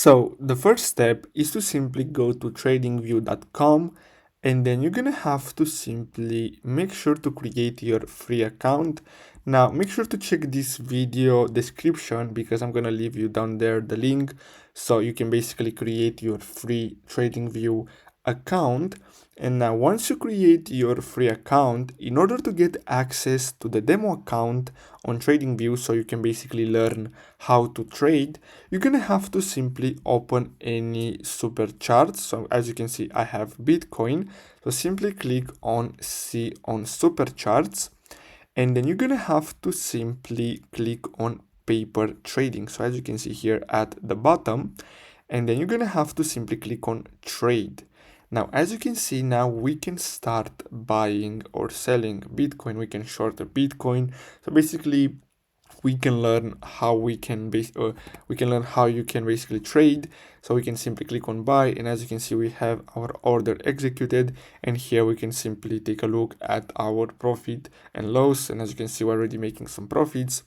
So the first step is to simply go to tradingview.com, and then you're gonna have to simply make sure to create your free account. Now make sure to check this video description because I'm gonna leave you down there the link so you can basically create your free TradingView account. And now once you create your free account, in order to get access to the demo account on TradingView so you can basically learn how to trade, you're gonna have to simply open any super charts. So as you can see, I have Bitcoin. So simply click on see on super charts, and then you're gonna have to simply click on paper trading. So as you can see here at the bottom, and then you're gonna have to simply click on trade. Now, as you can see, now we can start buying or selling Bitcoin. We can short a Bitcoin. So basically, we can learn how we can learn how you can basically trade. So we can simply click on buy, and as you can see, we have our order executed, and here we can simply take a look at our profit and loss, and as you can see, we're already making some profits.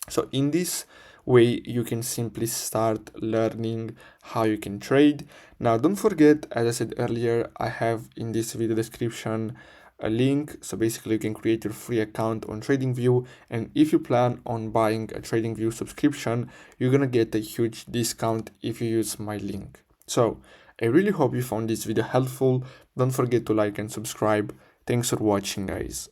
So in this way, you can simply start learning how you can trade. Now, don't forget, as I said earlier, I have in this video description a link. So basically you can create your free account on TradingView. And if you plan on buying a TradingView subscription, you're gonna get a huge discount if you use my link. So I really hope you found this video helpful. Don't forget to like and subscribe. Thanks for watching, guys.